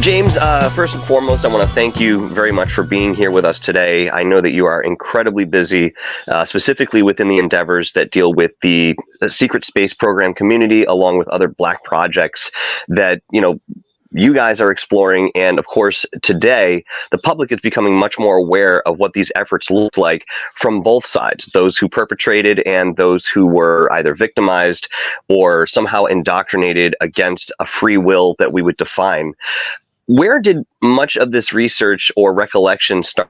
James, first and foremost, I want to thank you very much for being here with us today. I know that you are incredibly busy, specifically within the endeavors that deal with the secret space program community, along with other Black projects that, you guys are exploring. And of course, today, the public is becoming much more aware of what these efforts look like from both sides, those who perpetrated and those who were either victimized or somehow indoctrinated against a free will that we would define. Where did much of this research or recollection start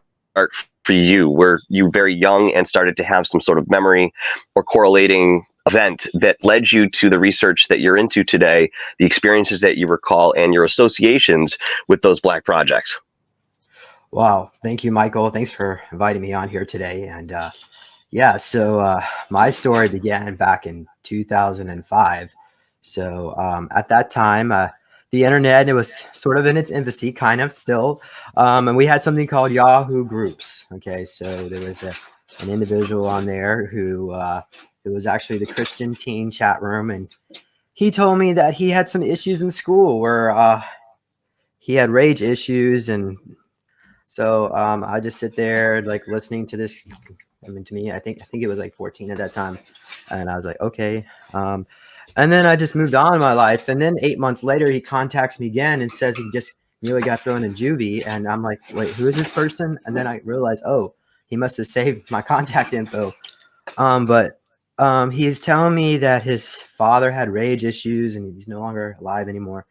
for you? Were you very young and started to have some sort of memory or correlating event that led you to the research that you're into today, the experiences that you recall, and your associations with those Black projects? Wow. Thank you, Michael. Thanks for inviting me on here today. And so my story began back in 2005. So at that time, the internet, it was sort of in its infancy, kind of still. And we had something called Yahoo Groups. Okay, so there was an individual on there who it was actually the Christian teen chat room. And he told me that he had some issues in school where he had rage issues. And so I just sit there like listening to this. I mean, to me, I think it was like 14 at that time. And I was like, okay. And then I just moved on in my life. And then 8 months later, he contacts me again and says he just nearly got thrown in juvie. And I'm like, wait, who is this person? And then I realized, oh, he must have saved my contact info. But he's telling me that his father had rage issues and he's no longer alive anymore.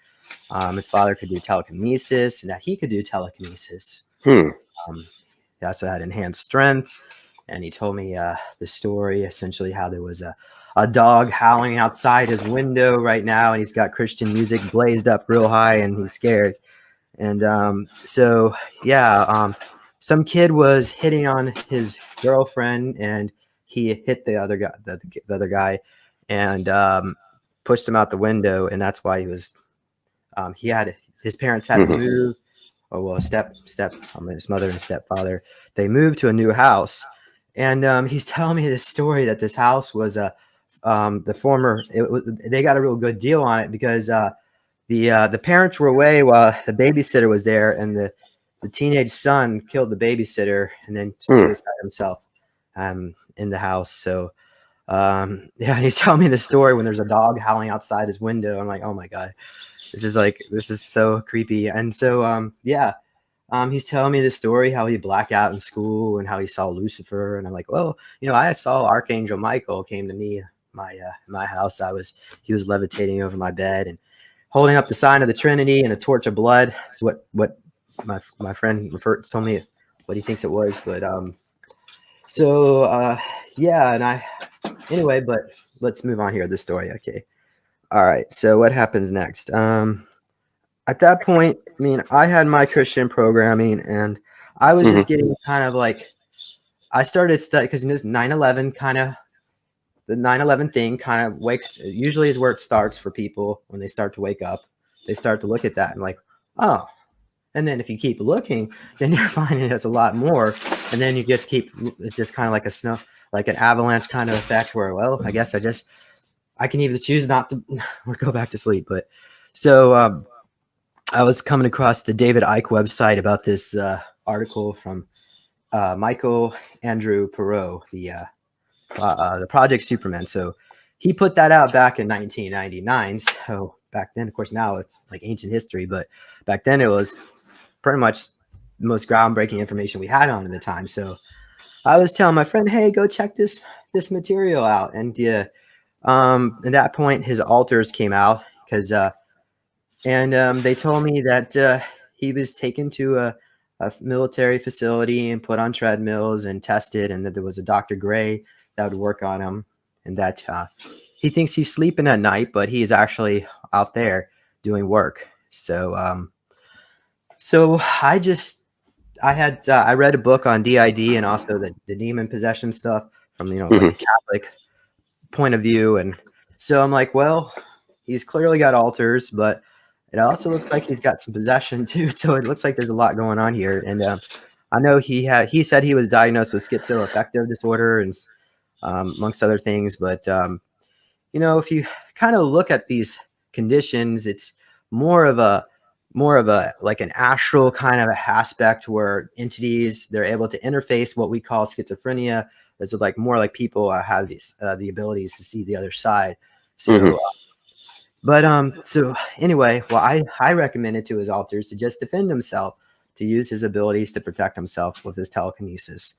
His father could do telekinesis and that he could do telekinesis. He also had enhanced strength. And he told me the story, essentially how there was a dog howling outside his window right now, and he's got Christian music blazed up real high, and he's scared. And some kid was hitting on his girlfriend, and he hit the other guy, and pushed him out the window, and that's why he was. His parents had to move. Oh well, his mother and stepfather. They moved to a new house. And he's telling me this story that this house was they got a real good deal on it because the parents were away while the babysitter was there, and the teenage son killed the babysitter and then suicided himself in the house. So and he's telling me the story when there's a dog howling outside his window. I'm like, oh my God, this is so creepy. And so he's telling me the story, how he blacked out in school and how he saw Lucifer. And I'm like, well, I saw Archangel Michael came to me, my house. He was levitating over my bed and holding up the sign of the Trinity and a torch of blood. Is what my friend told me what he thinks it was. But but let's move on here with the story. Okay. All right. So what happens next? At that point, I mean, I had my Christian programming, and I was just getting kind of like, I started studying because this 9/11 kind of, the 9/11 thing kind of usually is where it starts for people when they start to wake up. They start to look at that and like, oh. And then if you keep looking, then you're finding it's a lot more. And then you just it's just kind of like an avalanche kind of effect where, well, I guess I can either choose not to or go back to sleep. But so, I was coming across the David Icke website about this article from Michael Andrew Perot, the Project Superman. So he put that out back in 1999. So back then, of course, now it's like ancient history, but back then it was pretty much the most groundbreaking information we had on at the time. So I was telling my friend, hey, go check this material out. And at that point, his altars came out because they told me that he was taken to a military facility and put on treadmills and tested, and that there was a Dr. Gray that would work on him, and that he thinks he's sleeping at night, but he is actually out there doing work. So I read a book on DID and also the demon possession stuff from like a Catholic point of view, and so I'm like, well, he's clearly got altars, but it also looks like he's got some possession too. So it looks like there's a lot going on here. And I know he said he was diagnosed with schizoaffective disorder and amongst other things. But, if you kind of look at these conditions, it's more of a more of a like an astral kind of aspect where entities, they're able to interface what we call schizophrenia. Is like more like people have these the abilities to see the other side. So so anyway, well, I recommended to his alters to just defend himself, to use his abilities to protect himself with his telekinesis.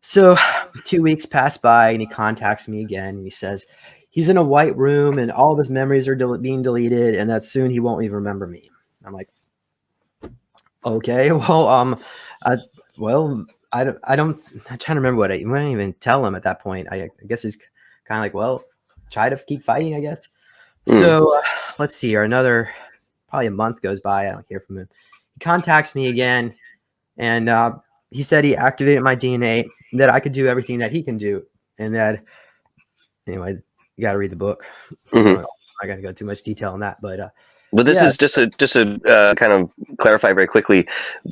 So 2 weeks pass by and he contacts me again and he says he's in a white room and all of his memories are being deleted and that soon he won't even remember me. I'm like, okay, well, I, well, I don't, I'm trying to remember what I didn't even tell him at that point. I guess he's kind of like, well, try to keep fighting, I guess. So let's see here. Probably a month goes by. I don't hear from him. He contacts me again, and he said he activated my DNA, that I could do everything that he can do, and that anyway, you got to read the book. I got to go too much detail on that, but this is just to kind of clarify very quickly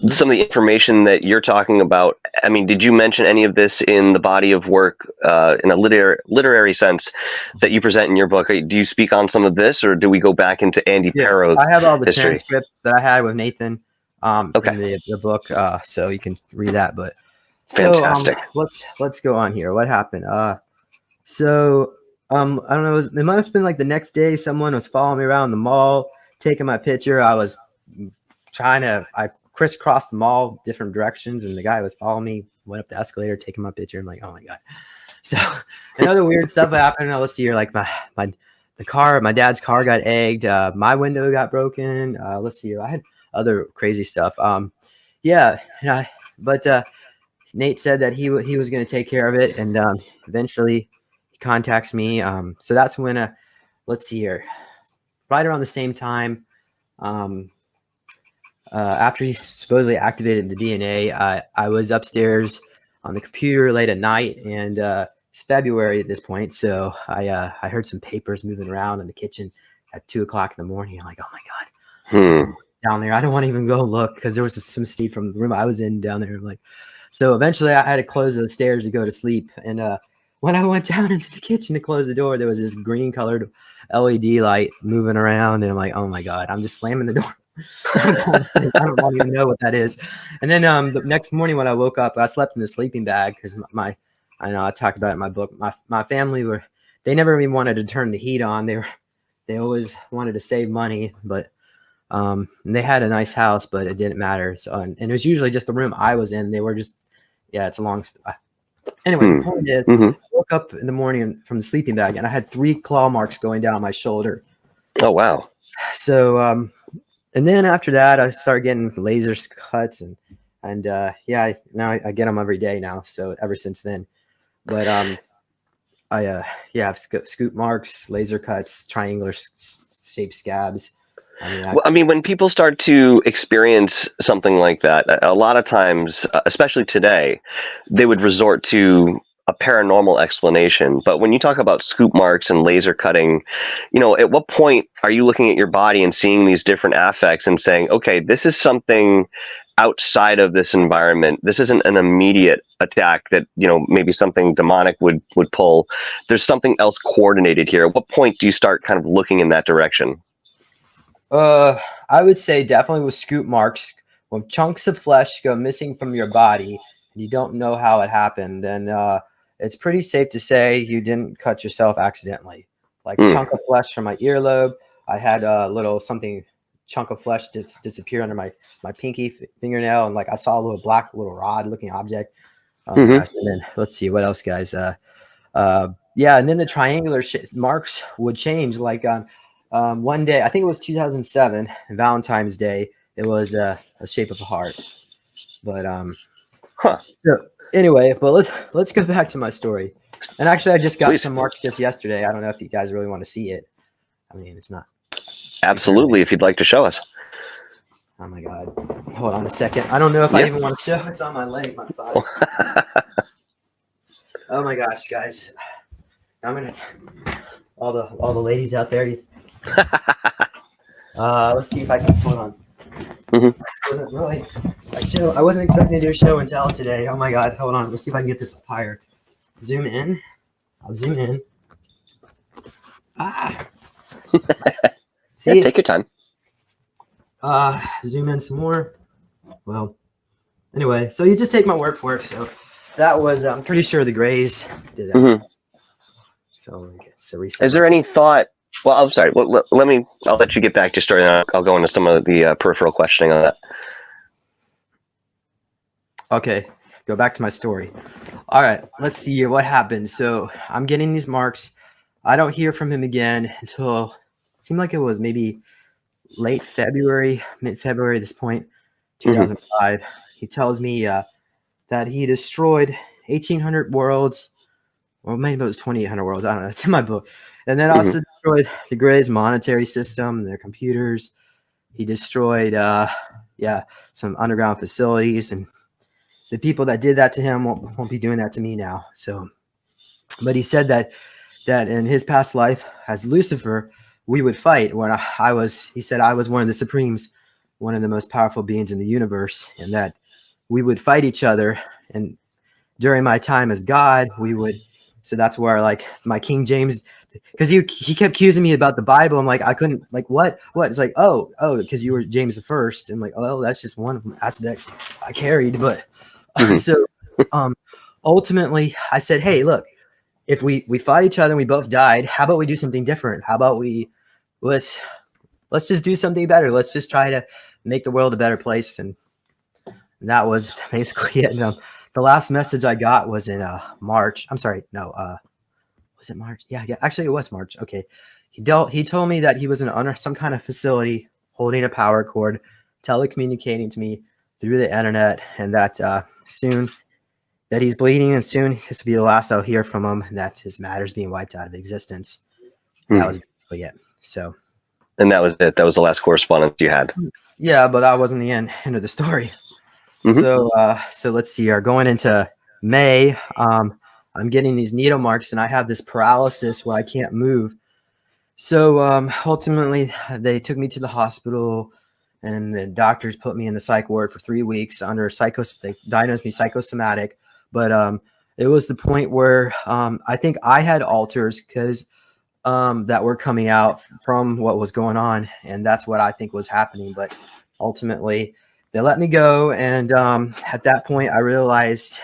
some of the information that you're talking about. I mean, did you mention any of this in the body of work in a literary sense that you present in your book? Do you speak on some of this, or do we go back into Andy Perro's I have all the history? transcripts that I had with Nathan in the book, so you can read that. But fantastic. Let's go on here. What happened? So I don't know. It must have been like the next day. Someone was following me around the mall, taking my picture. I crisscrossed the mall different directions, and the guy was following me. Went up the escalator, taking my picture. I'm like, oh my god. So another weird stuff happened. Let's see here. Like my dad's car got egged. My window got broken. Let's see here. I had other crazy stuff. But Nate said that he was going to take care of it, and eventually he contacts me. So that's when, let's see here, right around the same time, after he supposedly activated the DNA, I was upstairs on the computer late at night, and it's February at this point, so I heard some papers moving around in the kitchen at 2:00 in the morning. I'm like, oh my god, down there. I don't want to even go look because there was some steam from the room I was in down there. I'm like, so eventually I had to close the stairs to go to sleep. And when I went down into the kitchen to close the door, there was this green colored LED light moving around. And I'm like, oh my God, I'm just slamming the door. I don't even know what that is. And then the next morning when I woke up, I slept in the sleeping bag because I know I talk about it in my book. My family they never even wanted to turn the heat on. They always wanted to save money, but they had a nice house, but it didn't matter. So, and it was usually just the room I was in. They were just, it's a long story. Anyway, the point is, I woke up in the morning from the sleeping bag and I had 3 claw marks going down my shoulder. Oh, wow. So, and then after that, I started getting laser cuts and now I get them every day now. So ever since then, but, I have scoop marks, laser cuts, triangular shaped scabs. I mean, when people start to experience something like that, a lot of times, especially today, they would resort to a paranormal explanation. But when you talk about scoop marks and laser cutting, at what point are you looking at your body and seeing these different affects and saying, okay, this is something outside of this environment. This isn't an immediate attack that, maybe something demonic would pull. There's something else coordinated here. At what point do you start kind of looking in that direction? I would say definitely with scoop marks, when chunks of flesh go missing from your body and you don't know how it happened, then it's pretty safe to say you didn't cut yourself accidentally. Like a chunk of flesh from my earlobe, I had a little chunk of flesh disappear under my pinky fingernail, and like I saw a little black rod looking object. And then let's see what else, guys. And then the triangular marks would change. Like one day, I think it was 2007, Valentine's Day. It was a shape of a heart. But so anyway, but let's go back to my story. And actually, I just got some marks just yesterday. I don't know if you guys really want to see it. I mean, it's not. Absolutely, if you'd like to show us. Oh my God! Hold on a second. I don't know if I even want to show. It's on my leg, my thigh. Oh my gosh, guys! I'm gonna all the ladies out there. Let's see if I can hold on. I wasn't expecting to do a show and tell today. Oh my God! Hold on. Let's see if I can get this up higher. Zoom in. I'll zoom in. See? Yeah, take your time. Zoom in some more. Well, anyway, so you just take my word for it. So that was, I'm pretty sure the Grays did that. Mm-hmm. So it's a reset. Is there any thought? Well, I'm sorry. Well, let me. I'll let you get back to your story, and I'll go into some of the peripheral questioning on that. Okay, go back to my story. All right, let's see here what happened. So I'm getting these marks. I don't hear from him again until it seemed like it was maybe late February, mid-February at this point, 2005. He tells me that he destroyed 1,800 worlds, or maybe it was 2,800 worlds. I don't know. It's in my book. And then also destroyed the Greys' monetary system, their computers. He destroyed, some underground facilities, and the people that did that to him won't be doing that to me now. So, but he said that in his past life as Lucifer, we would fight when he said I was one of the Supremes, one of the most powerful beings in the universe, and that we would fight each other. And during my time as God, we would, so that's where like my King James, because he kept accusing me about the Bible. I'm like, I couldn't, like, what? It's like, oh, because you were James the First. And like, oh, that's just one of the aspects I carried. But so ultimately I said, hey, look, if we fought each other and we both died, how about we do something different? How about let's just do something better. Let's just try to make the world a better place. And that was basically it. The last message I got was in March. I'm sorry. No, was it March? Yeah. Actually, it was March. Okay. He told me that he was under some kind of facility holding a power cord, telecommunicating to me through the internet, and that soon that he's bleeding, and soon this will be the last I'll hear from him, and that his matter's being wiped out of existence. That was basically it. So, and that was it. That was the last correspondence you had. Yeah, but that wasn't the end of the story. So let's see here. Going into May, I'm getting these needle marks, and I have this paralysis where I can't move. So ultimately, they took me to the hospital, and the doctors put me in the psych ward for 3 weeks under they diagnosed me psychosomatic. But it was the point where I think I had alters because that were coming out from what was going on, and that's what I think was happening. But ultimately, they let me go, and at that point, I realized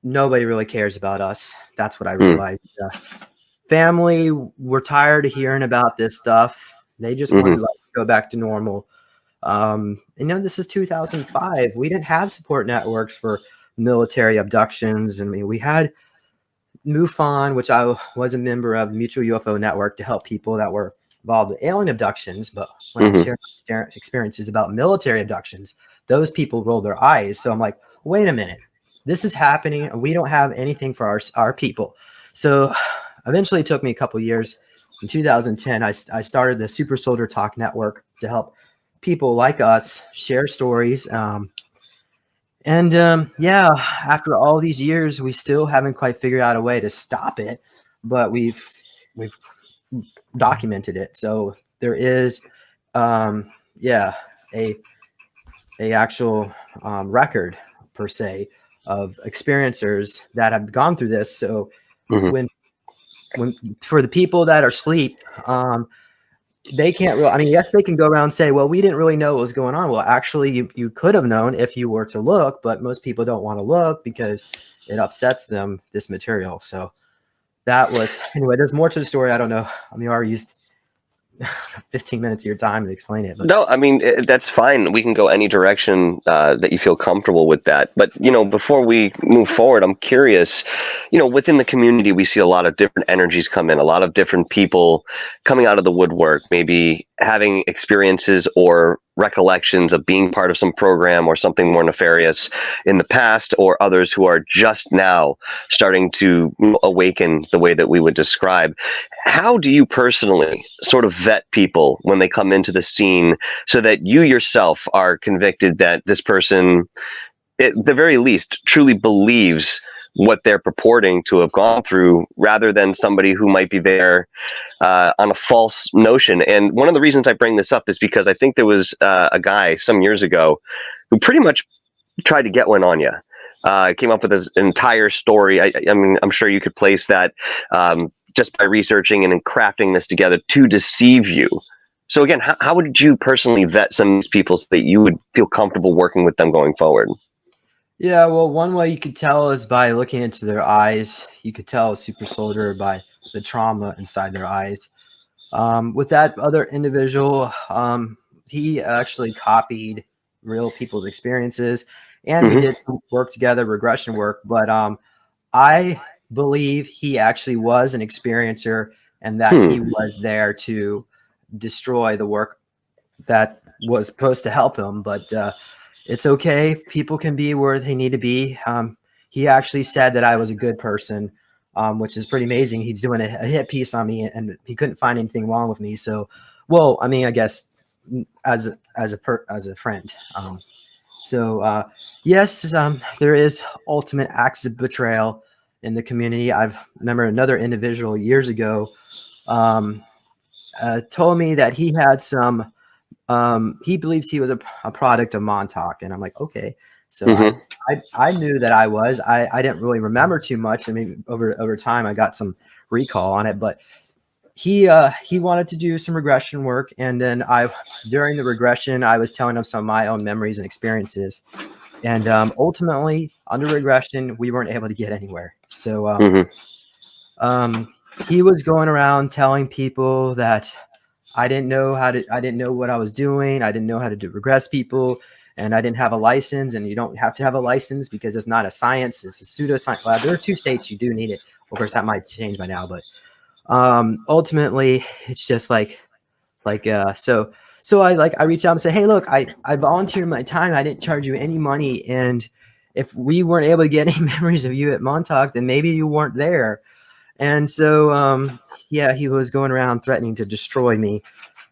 nobody really cares about us. That's what I realized. Family were tired of hearing about this stuff. They just wanted to go back to normal. This is 2005. We didn't have support networks for military abductions. I mean, we had MUFON, which I was a member of, the Mutual UFO Network, to help people that were involved with alien abductions. But when I shared experiences about military abductions, those people rolled their eyes. So I'm like, wait a minute, this is happening, and we don't have anything for our people. So eventually it took me a couple years. In 2010, I started the Super Soldier Talk Network to help people like us share stories. After all these years, we still haven't quite figured out a way to stop it, but we've documented it. So there is, a actual record per se of experiencers that have gone through this. So when for the people that are asleep, they can't really, I mean, yes, they can go around and say, well, we didn't really know what was going on. Well, actually, you could have known if you were to look, but most people don't want to look because it upsets them, this material. So that was, anyway, there's more to the story. I don't know. I mean, I already used 15 minutes of your time to explain it. But. No, I mean, that's fine. We can go any direction that you feel comfortable with that. But, before we move forward, I'm curious, within the community, we see a lot of different energies come in, a lot of different people coming out of the woodwork, maybe having experiences or recollections of being part of some program or something more nefarious in the past, or others who are just now starting to awaken the way that we would describe. How do you personally sort of vet people when they come into the scene so that you yourself are convicted that this person, at the very least, truly believes what they're purporting to have gone through, rather than somebody who might be there on a false notion? And one of the reasons I bring this up is because I think there was a guy some years ago who pretty much tried to get one on you. Came up with his entire story. I mean, I'm sure you could place that just by researching and crafting this together to deceive you So again, how would you personally vet some of these people so that you would feel comfortable working with them going forward? Yeah, well, one way you could tell is by looking into their eyes. You could tell a super soldier by the trauma inside their eyes. With that other individual, he actually copied real people's experiences, and we Hmm. did some work together, regression work. But I believe he actually was an experiencer, and that Hmm. he was there to destroy the work that was supposed to help him. But it's okay. People can be where they need to be. He actually said that I was a good person, which is pretty amazing. He's doing a hit piece on me, and he couldn't find anything wrong with me. So, well, I mean, I guess as a friend. So yes, there is ultimate acts of betrayal in the community. I've remember another individual years ago um, told me that he had some he believes he was a product of Montauk, and I'm like, okay. So Hmm. I knew that I was. I didn't really remember too much. I mean, over time, I got some recall on it, but he wanted to do some regression work, and then I during the regression, I was telling him some of my own memories and experiences, and ultimately, under regression, we weren't able to get anywhere. So Hmm. he was going around telling people that I didn't know what I was doing. I didn't know how to do regress people, and I didn't have a license, and you don't have to have a license because it's not a science, it's a pseudoscience. Well, there are two states you do need it. Of course, that might change by now, but ultimately it's just so I reach out and say, hey, look, I volunteered my time. I didn't charge you any money, and if we weren't able to get any memories of you at Montauk, then maybe you weren't there. And so yeah, he was going around threatening to destroy me.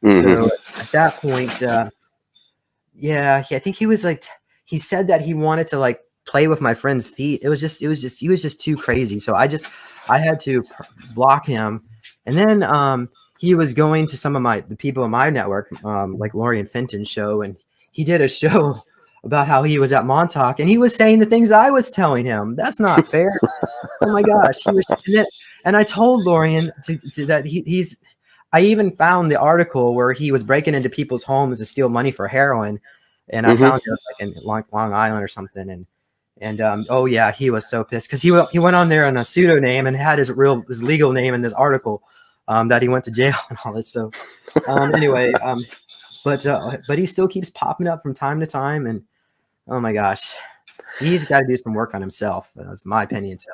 Hmm. So at that point, yeah, I think he was like, he said that he wanted to like play with my friend's feet. He was just too crazy. So I had to block him. And then he was going to some of the people in my network, like Laurie and Fenton's show, and he did a show about how he was at Montauk, and he was saying the things I was telling him. That's not fair. Oh my gosh, he was, and I told Lorian that he's. I even found the article where he was breaking into people's homes to steal money for heroin, and I Hmm. found it like in Long Island or something. And oh yeah, he was so pissed because he went on there on a pseudonym and had his legal name in this article, that he went to jail and all this. So anyway, but he still keeps popping up from time to time, and oh my gosh, he's got to do some work on himself. That's my opinion. So.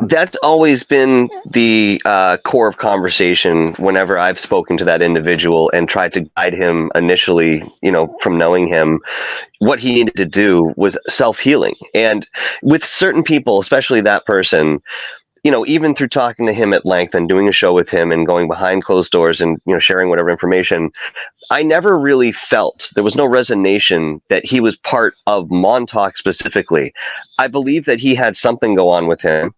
That's always been the core of conversation whenever I've spoken to that individual and tried to guide him initially, from knowing him. What he needed to do was self-healing. And with certain people, especially that person, even through talking to him at length and doing a show with him and going behind closed doors and, sharing whatever information, I never really felt there was no resonation that he was part of Montauk specifically. I believe that he had something go on with him.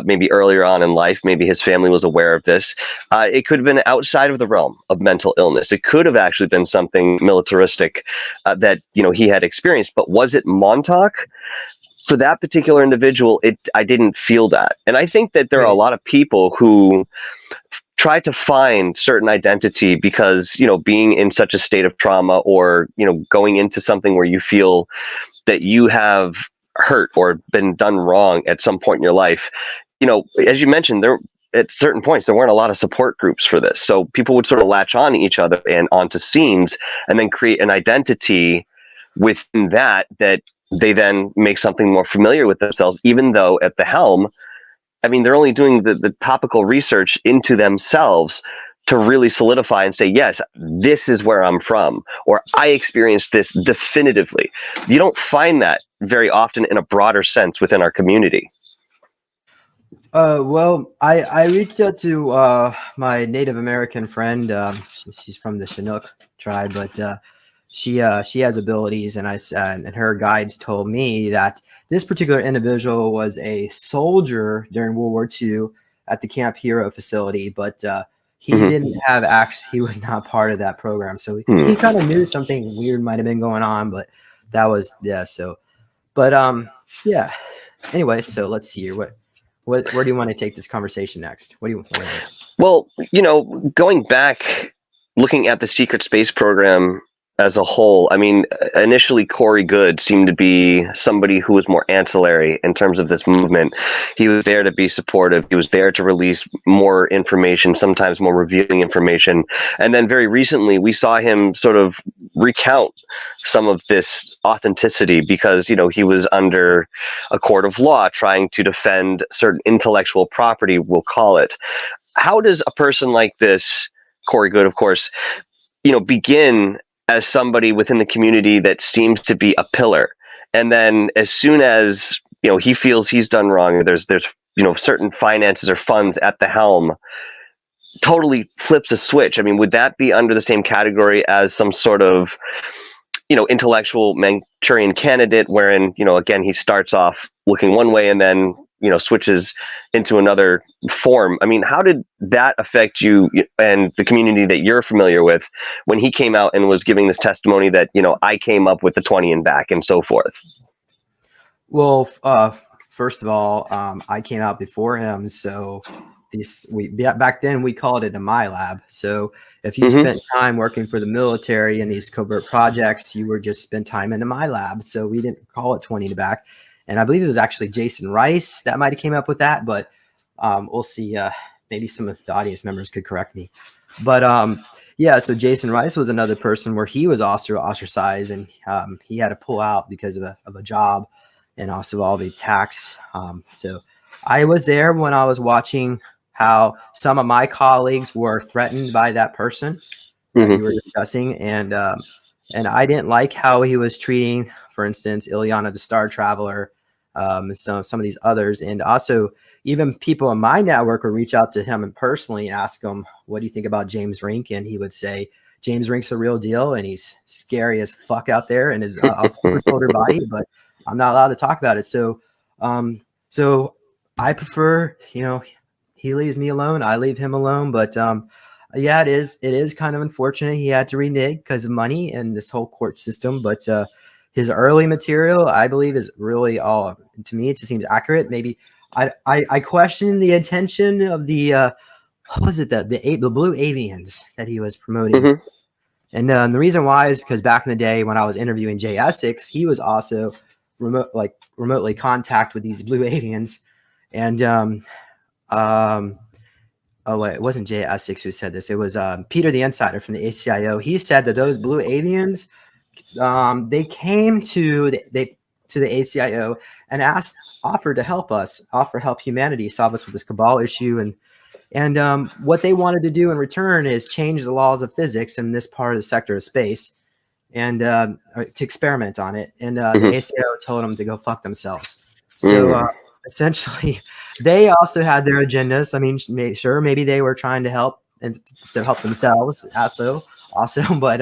Maybe earlier on in life, maybe his family was aware of this. It could have been outside of the realm of mental illness. It could have actually been something militaristic that he had experienced. But was it Montauk? For that particular individual, I didn't feel that, and I think that there are a Wait, lot of people who try to find certain identity because being in such a state of trauma, or going into something where you feel that you have hurt or been done wrong at some point in your life. As you mentioned, there at certain points there weren't a lot of support groups for this, so people would sort of latch on to each other and onto scenes and then create an identity within that they then make something more familiar with themselves, even though at the helm, I mean, they're only doing the topical research into themselves to really solidify and say, yes, this is where I'm from, or I experienced this definitively. You don't find that very often in a broader sense within our community. well, I reached out to my Native American friend. She's from the Chinook tribe, but she has abilities, and and her guides told me that this particular individual was a soldier during World War II at the Camp Hero facility, but he Hmm. didn't have access. He was not part of that program, so he Hmm. kind of knew something weird might have been going on, but that was yeah. So, but yeah. Anyway, so let's see here. Where do you want to take this conversation next? What do you want? Well, going back looking at the secret space program as a whole, I mean, initially Corey Good seemed to be somebody who was more ancillary in terms of this movement. He was there to be supportive. He was there to release more information, sometimes more revealing information. And then very recently, we saw him sort of recount some of this authenticity because, you know, he was under a court of law trying to defend certain intellectual property, we'll call it. How does a person like this, Corey Good, of course, you know, begin as somebody within the community that seems to be a pillar, and then as soon as, you know, he feels he's done wrong, there's you know, certain finances or funds at the helm, totally flips a switch? I mean, would that be under the same category as some sort of, you know, intellectual Manchurian candidate, wherein, you know, again, he starts off looking one way and then, you know, switches into another form? I mean, how did that affect you and the community that you're familiar with when he came out and was giving this testimony that, you know, I came up with the 20 and back and so forth? Well, first of all, I came out before him, so back then we called it a my lab. So if you Mm-hmm. spent time working for the military in these covert projects, you were just spent time in the my lab. So we didn't call it 20 to back. And I believe it was actually Jason Rice that might have came up with that, but we'll see. Maybe some of the audience members could correct me. But yeah, so Jason Rice was another person where he was also ostracized, and he had to pull out because of a job and also all the attacks. So I was there when I was watching how some of my colleagues were threatened by that person that Mm-hmm. you were discussing, and I didn't like how he was treating, for instance, Ileana the Star Traveler, and some of these others, and also even people in my network would reach out to him and personally and ask him, "What do you think about James Rink?" And he would say, "James Rink's the real deal, and he's scary as fuck out there in his super soldier body, but I'm not allowed to talk about it." So, so I prefer, you know, he leaves me alone, I leave him alone. But yeah, it is kind of unfortunate he had to renege because of money and this whole court system. But his early material, I believe, is really all, to me, it just seems accurate. Maybe I question the intention of the what was it, the blue avians that he was promoting. Mm-hmm. And the reason why is because back in the day when I was interviewing Jay Essex, he was also remotely contact with these blue avians. And oh wait, it wasn't Jay Essex who said this. It was Peter the Insider from the ACIO. He said that those blue avians, they came to the ACIO and offered to help humanity solve us with this cabal issue. And what they wanted to do in return is change the laws of physics in this part of the sector of space, and to experiment on it. And the Mm-hmm. ACO told them to go fuck themselves. So essentially, they also had their agendas. I mean, sure, maybe they were trying to help and to help themselves also, but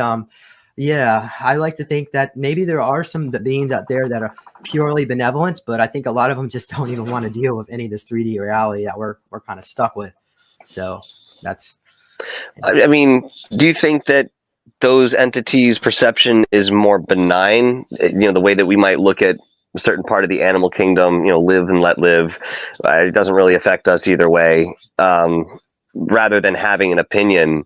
yeah, I like to think that maybe there are some beings out there that are purely benevolent, but I think a lot of them just don't even want to deal with any of this 3D reality that we're kind of stuck with. So that's. I mean, do you think that those entities' perception is more benign? You know, the way that we might look at a certain part of the animal kingdom, you know, live and let live. It doesn't really affect us either way. Rather than having an opinion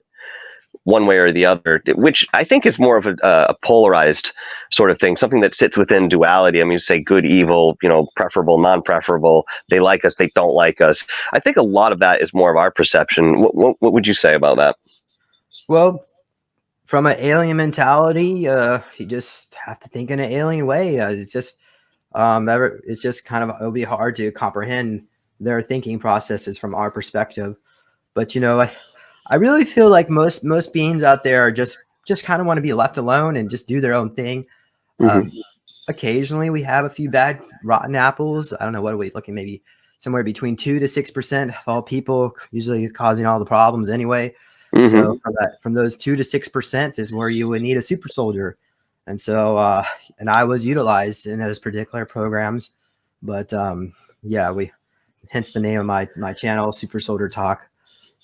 one way or the other, which I think is more of a polarized sort of thing, something that sits within duality. I mean, you say good, evil, you know, preferable, non-preferable. They like us, they don't like us. I think a lot of that is more of our perception. What would you say about that? Well, from an alien mentality, you just have to think in an alien way. It's just kind of, it'll be hard to comprehend their thinking processes from our perspective. But I really feel like most beings out there are just kind of want to be left alone and just do their own thing. Mm-hmm. Occasionally, we have a few bad rotten apples. I don't know, what are we looking? Maybe somewhere between 2 to 6% of all people, usually causing all the problems anyway. So Mm-hmm. from those 2 to 6% is where you would need a super soldier. And so, and I was utilized in those particular programs. But yeah, hence the name of my channel, Super Soldier Talk,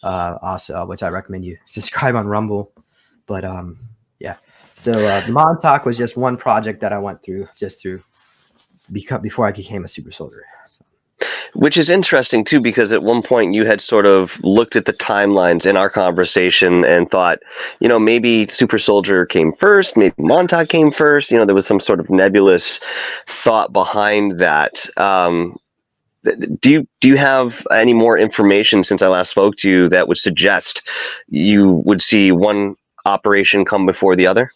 also, which I recommend you subscribe on Rumble. But yeah, so the Montauk was just one project that I went through before I became a super soldier. Which is interesting too, because at one point you had sort of looked at the timelines in our conversation and thought, maybe Super Soldier came first, maybe Montauk came first. There was some sort of nebulous thought behind that. Do you have any more information since I last spoke to you that would suggest you would see one operation come before the other?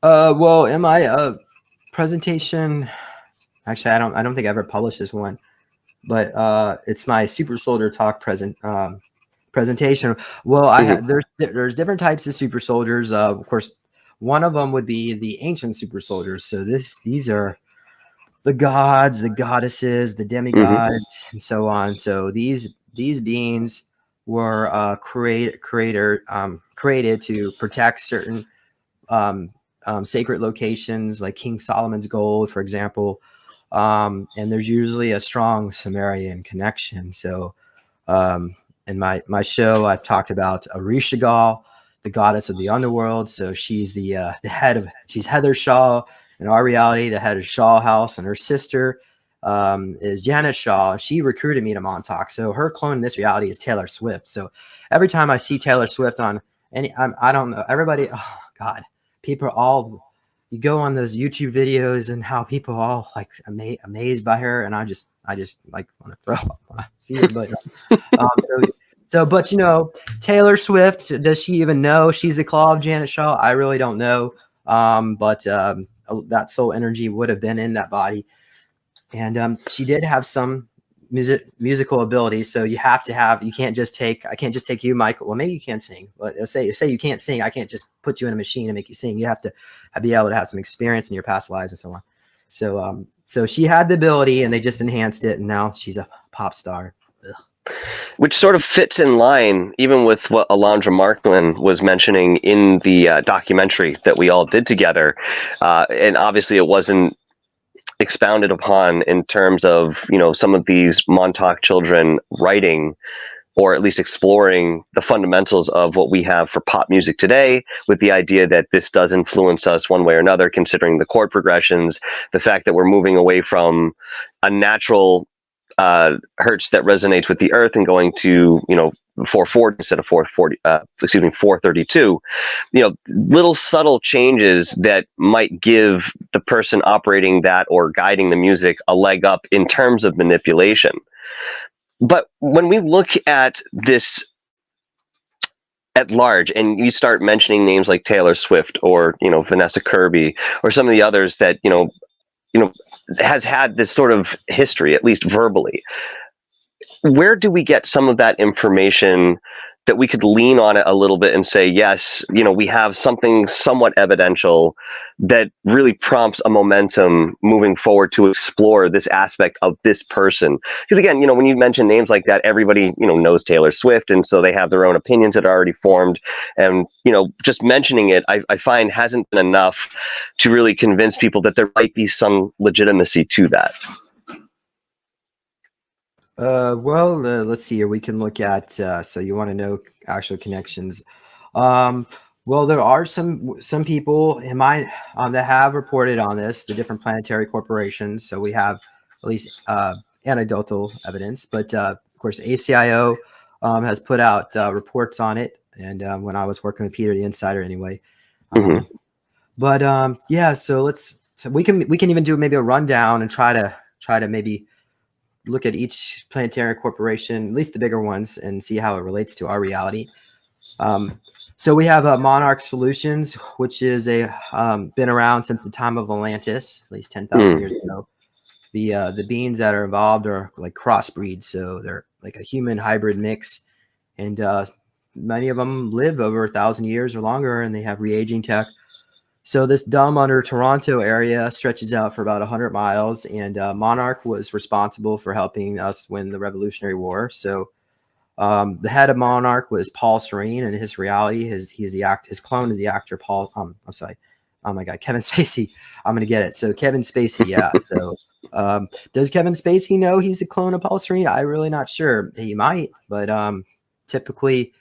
Well, in my presentation, actually, I don't think I ever published this one, but it's my Super Soldier Talk presentation. Well, Mm-hmm. there's different types of super soldiers. Of course, one of them would be the ancient super soldiers. So these are the gods, the goddesses, the Mm-hmm. demigods, and so on. So these beings were created to protect certain um, sacred locations, like King Solomon's gold, for example. And there's usually a strong Sumerian connection. So um, in my show, I've talked about Arishagal, the goddess of the underworld. So she's the head of she's Heather Shaw in our reality, the head of Shaw House, and her sister is Janet Shaw. She recruited me to Montauk. So her clone in this reality is Taylor Swift. So every time I see Taylor Swift on I don't know, everybody. Oh God, people are all. You go on those YouTube videos and how people are all like amazed by her, and I just like want to throw up when I see it, but. But Taylor Swift, does she even know she's the claw of Janet Shaw? I really don't know. But that soul energy would have been in that body, and she did have some musical abilities. So you have to have. You can't just take. I can't just take you, Michael. Well, maybe you can sing, but say you can't sing. I can't just put you in a machine and make you sing. You have to be able to have some experience in your past lives and so on. So she had the ability, and they just enhanced it, and now she's a pop star. Ugh. Which sort of fits in line even with what Alondra Marklin was mentioning in the documentary that we all did together. And obviously it wasn't expounded upon in terms of, some of these Montauk children writing or at least exploring the fundamentals of what we have for pop music today, with the idea that this does influence us one way or another, considering the chord progressions, the fact that we're moving away from a natural hertz that resonates with the earth and going to 440 instead of 440 432. Little subtle changes that might give the person operating that or guiding the music a leg up in terms of manipulation. But when we look at this at large and you start mentioning names like Taylor Swift or Vanessa Kirby or some of the others that has had this sort of history, at least verbally, where do we get some of that information that we could lean on it a little bit and say, yes, we have something somewhat evidential that really prompts a momentum moving forward to explore this aspect of this person? Because again, when you mention names like that, everybody, knows Taylor Swift. And so they have their own opinions that are already formed. And, just mentioning it, I find hasn't been enough to really convince people that there might be some legitimacy to that. Let's see here. We can look at, so you want to know actual connections. Well, there are some people in my that have reported on this, the different planetary corporations. So we have at least anecdotal evidence, but of course ACIO has put out reports on it. And when I was working with Peter the Insider, anyway. Mm-hmm. Yeah. So we can even do maybe a rundown and try to maybe look at each planetary corporation, at least the bigger ones, and see how it relates to our reality. So we have Monarch Solutions, which is been around since the time of Atlantis, at least 10,000 years ago. The beings that are involved are like crossbreeds, so they're like a human hybrid mix, and many of them live over 1,000 years or longer, and they have re-aging tech. So this dome under Toronto area stretches out for about 100 miles, and Monarch was responsible for helping us win the Revolutionary War. So the head of Monarch was Paul Serene, and his reality, his clone is the actor Paul. I'm sorry, oh my God, Kevin Spacey. I'm gonna get it. So Kevin Spacey, yeah. So does Kevin Spacey know he's a clone of Paul Serene? I'm really not sure. He might, but typically.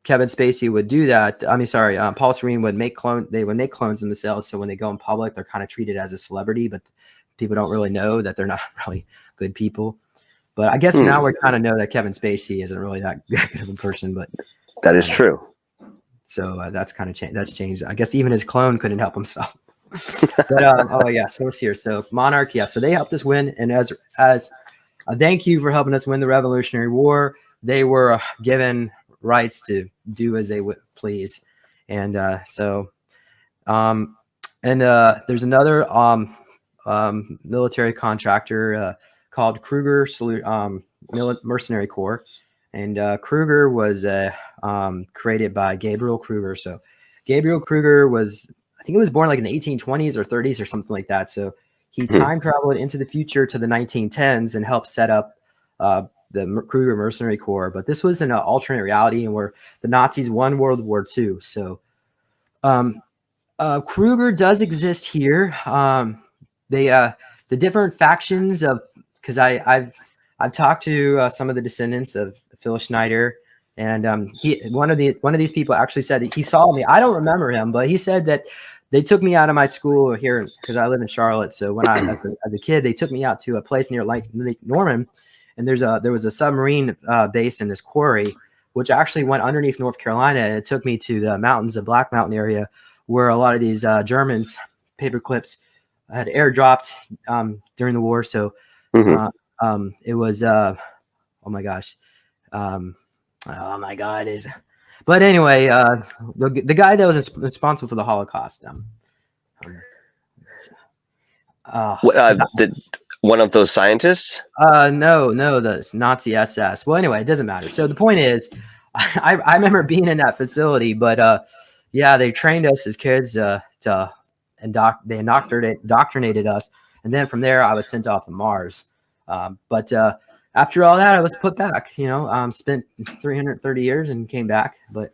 Kevin Spacey would do that. I mean, sorry, Paul Serene would make clones. They would make clones themselves. So when they go in public, they're kind of treated as a celebrity, but people don't really know that they're not really good people. But I guess now we kind of know that Kevin Spacey isn't really that good of a person. But that is true. So that's kind of changed. That's changed. I guess even his clone couldn't help himself. But oh yeah, so let's hear. So Monarch, yeah. So they helped us win, and as a thank you for helping us win the Revolutionary War, they were given rights to do as they would please, and there's another military contractor called Kruger Mercenary Corps, and Kruger was created by Gabriel Kruger. So Gabriel Kruger was, I think he was born like in the 1820s or 30s or something like that. So he time traveled into the future to the 1910s and helped set up the Kruger Mercenary Corps. But this was in an alternate reality and where the Nazis won World War II. So Kruger does exist here. The different factions of, because I've talked to some of the descendants of Phil Schneider, and one of these people actually said that he saw me. I don't remember him, but he said that they took me out of my school here because I live in Charlotte. So when as a kid, they took me out to a place near Lake Norman, and there was a submarine base in this quarry, which actually went underneath North Carolina. And it took me to the mountains, the Black Mountain area, where a lot of these Germans paper clips had airdropped during the war. So it was oh my gosh, but anyway, the guy that was responsible for the Holocaust. Did one of those scientists? No, the Nazi SS. Well, anyway, it doesn't matter. So the point is, I remember being in that facility, but yeah, they trained us as kids they indoctrinated us, and then from there I was sent off to Mars. But after all that, I was put back. Spent 330 years and came back. But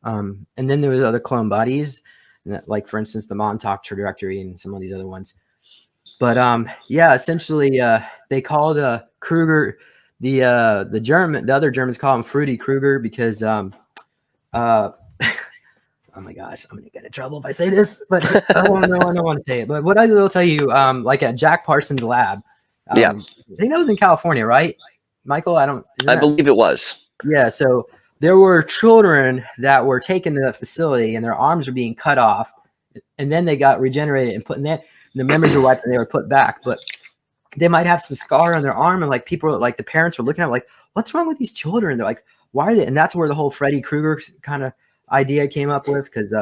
and then there was other clone bodies, like for instance the Montauk trajectory and some of these other ones. But yeah, essentially they called Kruger the other Germans call him Fruity Kruger because oh my gosh, I'm gonna get in trouble if I say this, but I don't want to say it. But what I will tell you, like at Jack Parsons' lab, I think that was in California, right, Michael? I believe it was. Yeah. So there were children that were taken to the facility, and their arms were being cut off, and then they got regenerated and put in there. The memories were wiped, and they were put back, but they might have some scar on their arm, and like people, like the parents were looking at it, like, what's wrong with these children? They're like, why are they? And that's where the whole Freddy Krueger kind of idea came up with, because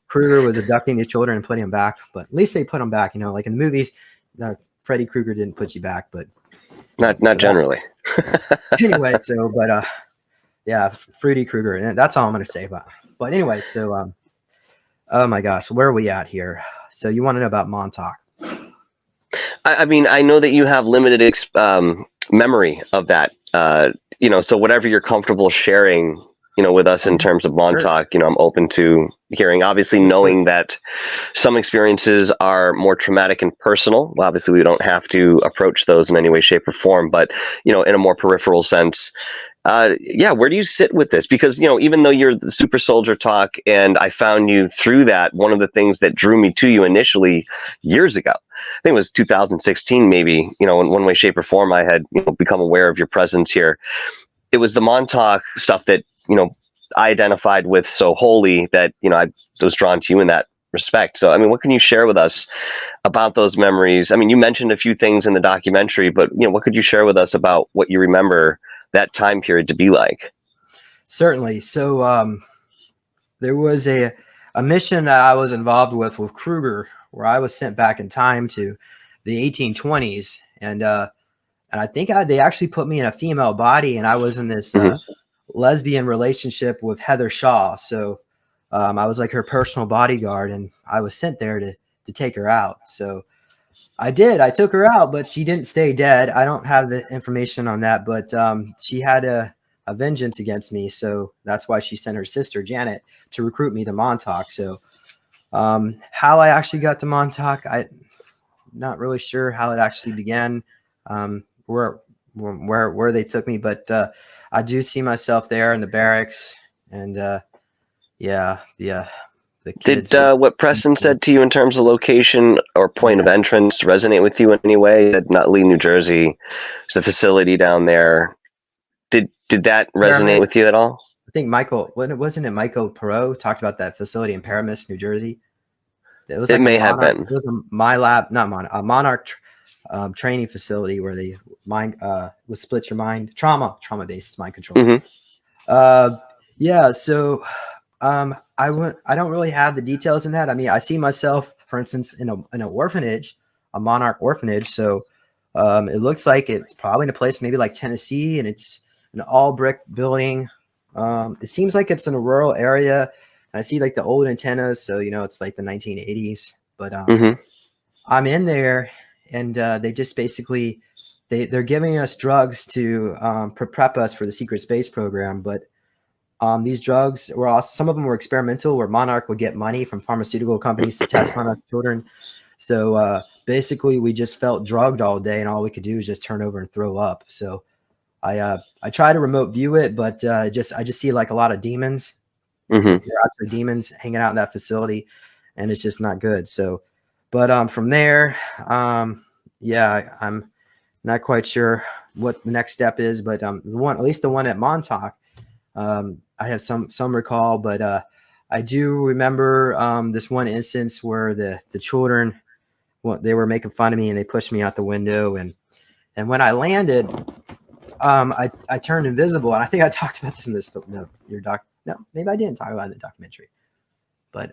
Krueger was abducting these children and putting them back. But at least they put them back, like in the movies. Freddy Krueger didn't put you back, but not generally. Anyway, so but yeah, Fruity Krueger, and that's all I'm going to say about it. But anyway, so oh my gosh, where are we at here? So you want to know about Montauk? I mean, I know that you have limited memory of that. So whatever you're comfortable sharing, with us in terms of Montauk, I'm open to hearing. Obviously, knowing that some experiences are more traumatic and personal. Well, obviously, we don't have to approach those in any way, shape, or form. But in a more peripheral sense, where do you sit with this? Because even though you're the super soldier talk, and I found you through that, one of the things that drew me to you initially years ago, I think it was 2016, maybe. In one way, shape, or form, I had become aware of your presence here. It was the Montauk stuff that I identified with so wholly that I was drawn to you in that respect. So I mean, what can you share with us about those memories? I mean, you mentioned a few things in the documentary, but what could you share with us about what you remember that time period to be like? Certainly. So there was a mission that I was involved with Kruger, where I was sent back in time to the 1820s, and I think they actually put me in a female body, and I was in this lesbian relationship with Heather Shaw. So I was like her personal bodyguard, and I was sent there to take her out. So I did. I took her out, but she didn't stay dead. I don't have the information on that, but she had a vengeance against me. So that's why she sent her sister, Janet, to recruit me to Montauk. So how I actually got to Montauk, I'm not really sure how it actually began. Where they took me, but I do see myself there in the barracks, and the Did kids were. what Preston said to you in terms of location or point of Yeah, entrance resonate with you in any way? That Nutley, New Jersey, there's a facility down there. Did that resonate Paramus. with you at all? I think Michael, wasn't it Michael Perot talked about that facility in Paramus, New Jersey? It was It like a may have Monarch. been. It was a Monarch training facility where they would split your mind, trauma based mind control. Hmm. Yeah. So I don't really have the details in that. I mean, I see myself, for instance, in an orphanage, a Monarch orphanage. So it looks like it's probably in a place maybe like Tennessee, and it's an all brick building. It seems like it's in a rural area. I see like the old antennas, so it's like the 1980s. But Hmm. I'm in there, and they just basically they're giving us drugs to prep us for the secret space program. But these drugs were also, some of them were experimental, where Monarch would get money from pharmaceutical companies to test on us children. So basically, we just felt drugged all day, and all we could do was just turn over and throw up. So I try to remote view it, but I just see like a lot of demons. Hmm. There are actually demons hanging out in that facility, and it's just not good. So, but from there, yeah, I'm not quite sure what the next step is, but at least the one at Montauk, I have some recall, but I do remember this one instance where the children, well, they were making fun of me and they pushed me out the window, and when I landed, I turned invisible, and I think I talked about this in this your doc. No, maybe I didn't talk about it in the documentary, but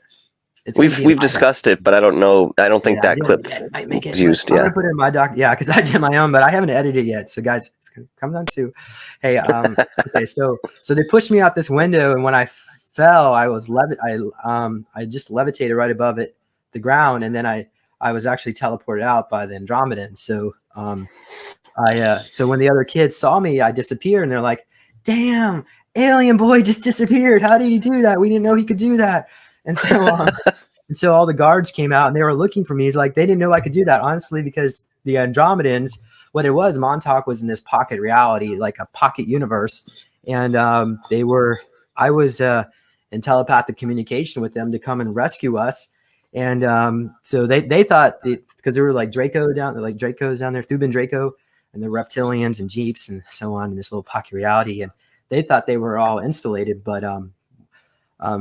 it's going to be in We've my doc. discussed it, but I don't know. I don't think Yeah, I that clip didn't. I might make was it, but used. I'm gonna Yeah. put it in my doc. Yeah, because I did my own, but I haven't edited it yet. So guys, it's gonna come down to, hey, okay, so they pushed me out this window, and when I fell, I was I just levitated right above the ground, and then I was actually teleported out by the Andromedans. So so when the other kids saw me, I disappeared, and they're like, "Damn, alien boy just disappeared. How did he do that? We didn't know he could do that." And so and so all the guards came out and they were looking for me. It's like they didn't know I could do that, honestly, because the Andromedans, what it was, Montauk was in this pocket reality, like a pocket universe, and I was in telepathic communication with them to come and rescue us. And so they thought, because there were like Dracos down there, Thuban Draco, and the reptilians and jeeps and so on in this little pocket reality, and they thought they were all installated, but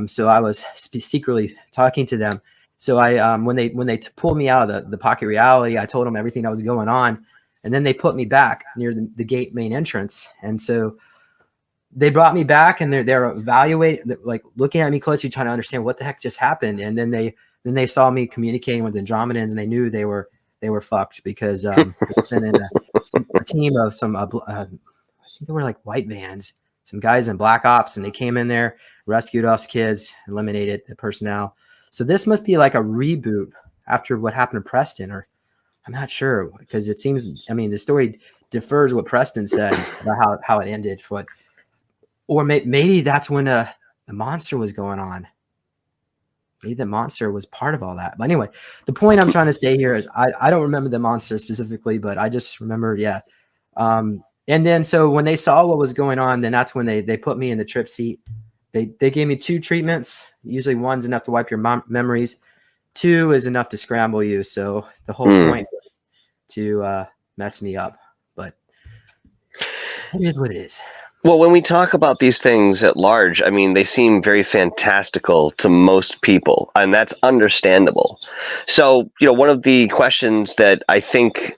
so I was secretly talking to them. So I when they pulled me out of the pocket reality, I told them everything that was going on, and then they put me back near the gate main entrance. And so they brought me back, and they're evaluating, like looking at me closely, trying to understand what the heck just happened. And then they saw me communicating with Andromedans, and they knew they were fucked, because they sent in a team of some I think they were like white vans, some guys in black ops, and they came in there, rescued us kids, eliminated the personnel. So this must be like a reboot after what happened to Preston, or I'm not sure, because it seems, I mean, the story differs what Preston said about how it ended. Or maybe that's when the monster was going on. Maybe the monster was part of all that. But anyway, the point I'm trying to say here is I don't remember the monster specifically, but I just remember, yeah. And then so when they saw what was going on, then that's when they put me in the trip seat. They gave me 2 treatments. Usually one's enough to wipe your memories. 2 is enough to scramble you. So the whole point was to mess me up. But it is what it is. Well, when we talk about these things at large, I mean, they seem very fantastical to most people, and that's understandable. So, one of the questions that I think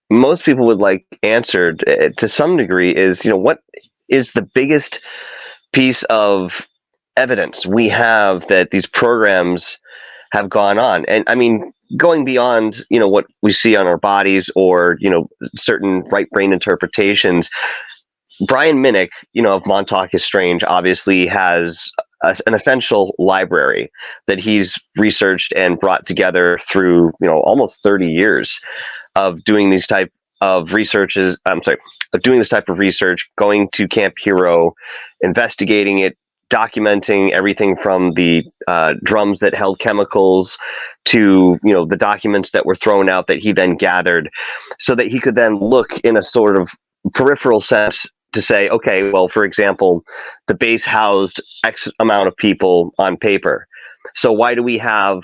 most people would like answered to some degree is, what is the biggest piece of evidence we have that these programs have gone on? And I mean, going beyond, what we see on our bodies, or, certain right brain interpretations, Brian Minnick, of Montauk is Strange, obviously has an essential library that he's researched and brought together through, almost 30 years of doing these type of researches. Of doing this type of research, going to Camp Hero, investigating it, documenting everything from the drums that held chemicals to, the documents that were thrown out that he then gathered, so that he could then look in a sort of peripheral sense to say, okay, well, for example, the base housed X amount of people on paper. So why do we have,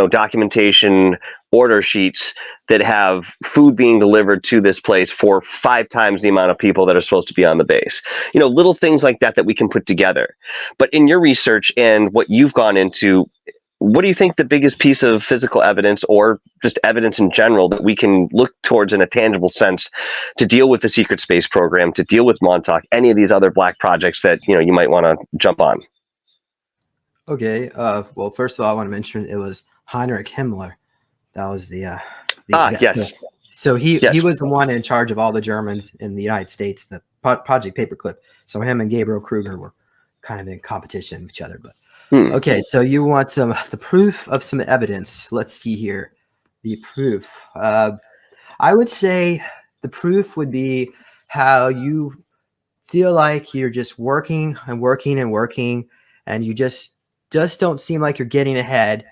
documentation order sheets that have food being delivered to this place for 5 times the amount of people that are supposed to be on the base? Little things like that we can put together. But in your research and what you've gone into, what do you think the biggest piece of physical evidence, or just evidence in general, that we can look towards in a tangible sense to deal with the secret space program, to deal with Montauk, any of these other black projects that you might want to jump on? Okay. Well, first of all, I want to mention it was Heinrich Himmler. That was the Yes. so he Yes. was the one in charge of all the Germans in the United States, the Project Paperclip. So him and Gabriel Kruger were kind of in competition with each other. But okay, so you want the proof of some evidence? Let's see here. The proof. I would say the proof would be how you feel like you're just working and working and working, and you just don't seem like you're getting ahead.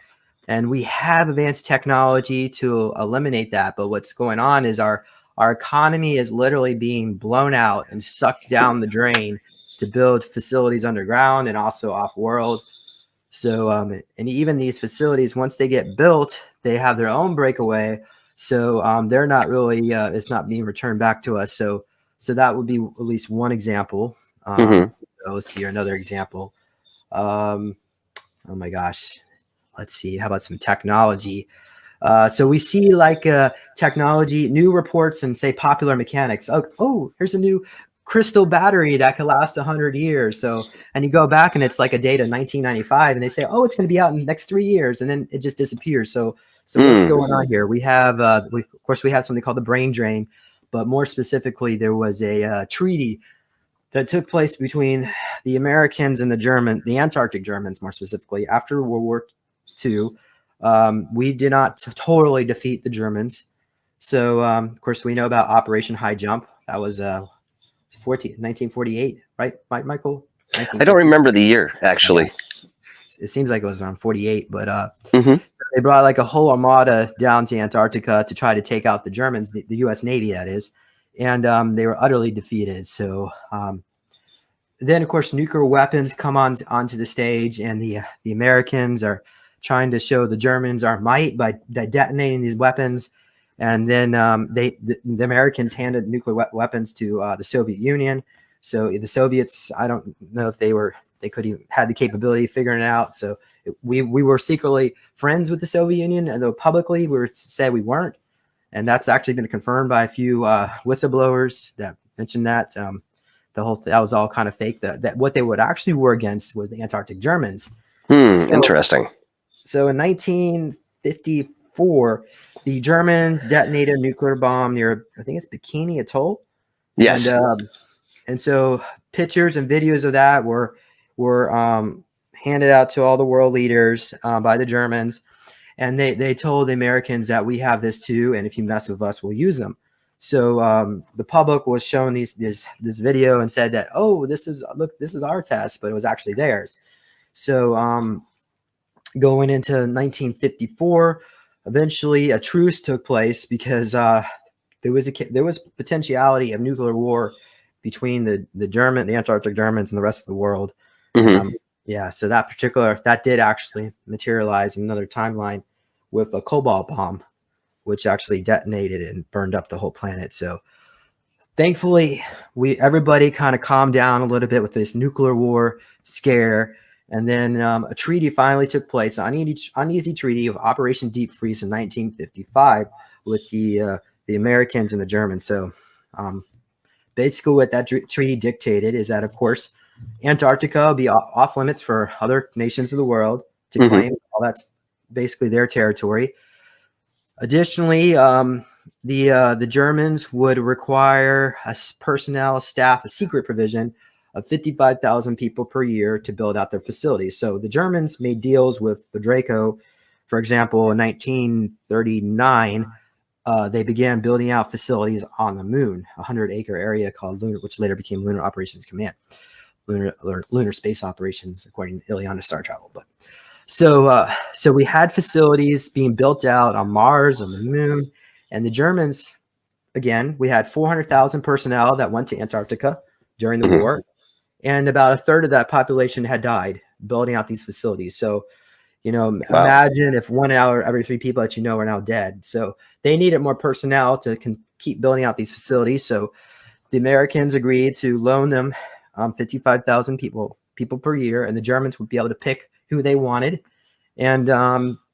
And we have advanced technology to eliminate that. But what's going on is our economy is literally being blown out and sucked down the drain to build facilities underground and also off world. So, and even these facilities, once they get built, they have their own breakaway. So they're not really, it's not being returned back to us. So that would be at least one example. So let's see here, another example. Oh my gosh. Let's see. How about some technology? So we see like technology, new reports and say popular mechanics. Oh, here's a new crystal battery that could last 100 years. So, and you go back and it's like a date of 1995 and they say, oh, it's going to be out in the next 3 years. And then it just disappears. So what's going on here? We have, of course, we have something called the brain drain, but more specifically, there was a treaty that took place between the Americans and the Antarctic Germans, more specifically, after World War II. We did not totally defeat the Germans. So, of course, we know about Operation High Jump. That was 1948, right, Michael? I don't remember the year, actually. Yeah. It seems like it was around 48, but so they brought like a whole armada down to Antarctica to try to take out the Germans, the U.S. Navy, that is, and they were utterly defeated. So then, of course, nuclear weapons come onto the stage, and the Americans are trying to show the Germans our might by detonating these weapons. And then the Americans handed nuclear weapons to the Soviet Union. So the Soviets, I don't know if they could even had the capability of figuring it out. So we were secretly friends with the Soviet Union, and though publicly we said we weren't. And that's actually been confirmed by a few whistleblowers that mentioned that that was all kind of fake. That what they would actually war against was the Antarctic Germans. Interesting. So in 1954, the Germans detonated a nuclear bomb near, I think it's Bikini Atoll. Yes. And so pictures and videos of that were handed out to all the world leaders by the Germans. And they told the Americans that we have this too, and if you mess with us, we'll use them. So the public was shown this video and said that, oh, this is our test, but it was actually theirs. So going into 1954, eventually a truce took place because there was potentiality of nuclear war between the Antarctic Germans and the rest of the world. So that did actually materialize in another timeline with a cobalt bomb, which actually detonated and burned up the whole planet. So thankfully, everybody kind of calmed down a little bit with this nuclear war scare. And then a treaty finally took place, an uneasy treaty of Operation Deep Freeze in 1955 with the Americans and the Germans. So basically what that treaty dictated is that, of course, Antarctica will be off limits for other nations of the world to claim. All that's basically their territory. Additionally, the Germans would require a secret provision of 55,000 people per year to build out their facilities. So the Germans made deals with the Draco. For example, in 1939, they began building out facilities on the moon, a 100-acre area called Lunar, which later became Lunar Operations Command, Lunar Space Operations, according to Ileana Star Travel. But so we had facilities being built out on Mars, on the moon, and the Germans, again, we had 400,000 personnel that went to Antarctica during the war. And about a third of that population had died building out these facilities. So Wow. Imagine if 1 hour every 3 people that are now dead. So they needed more personnel to keep building out these facilities. So the Americans agreed to loan them 55,000 people per year, and the Germans would be able to pick who they wanted, and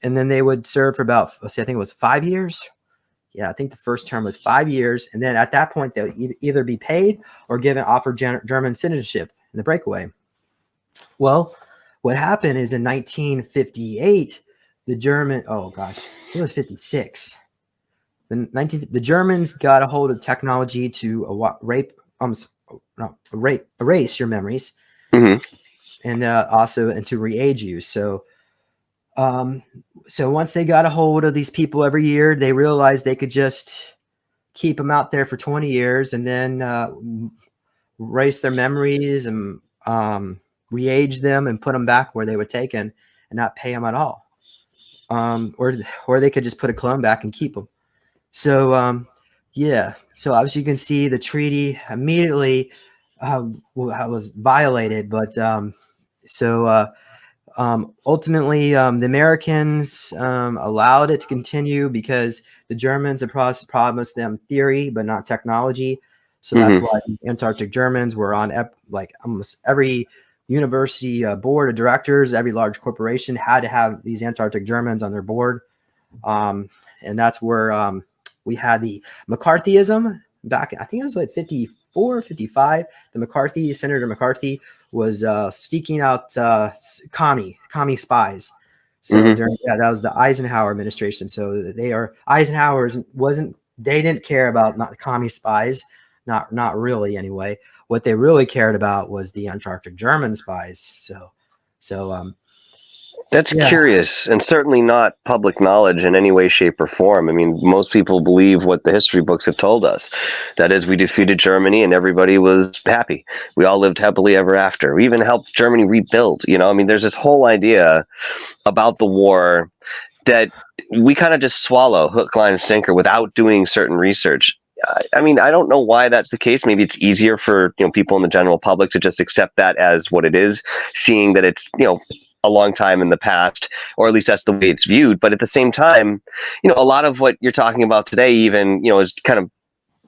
then they would serve for about, let's see, I think it was 5 years. Yeah, I think the first term was 5 years, and then at that point they would either be paid or offered German citizenship in the breakaway. Well, what happened is in 1958, it was 56. The Germans got a hold of technology to erase your memories, Mm-hmm. and also and to re-age you. So once they got a hold of these people every year, they realized they could just keep them out there for 20 years and then erase their memories and re-age them and put them back where they were taken and not pay them at all. Or they could just put a clone back and keep them. So so obviously you can see the treaty immediately was violated, but ultimately the Americans allowed it to continue because the Germans had promised them theory but not technology. So that's why the Antarctic Germans were on almost every university board of directors. Every large corporation had to have these Antarctic Germans on their board. And that's where we had the McCarthyism back. I think it was like 54, 55. Senator McCarthy was seeking out commie spies. So that was the Eisenhower administration. So they didn't care about not commie spies, not really anyway. What they really cared about was the Antarctic German spies. So That's curious, and certainly not public knowledge in any way, shape, or form. I mean, most people believe what the history books have told us. That is, we defeated Germany and everybody was happy. We all lived happily ever after. We even helped Germany rebuild. I mean, there's this whole idea about the war that we kind of just swallow hook, line, and sinker without doing certain research. I mean, I don't know why that's the case. Maybe it's easier for people in the general public to just accept that as what it is, seeing that it's a long time in the past, or at least that's the way it's viewed. But at the same time, a lot of what you're talking about today, even is kind of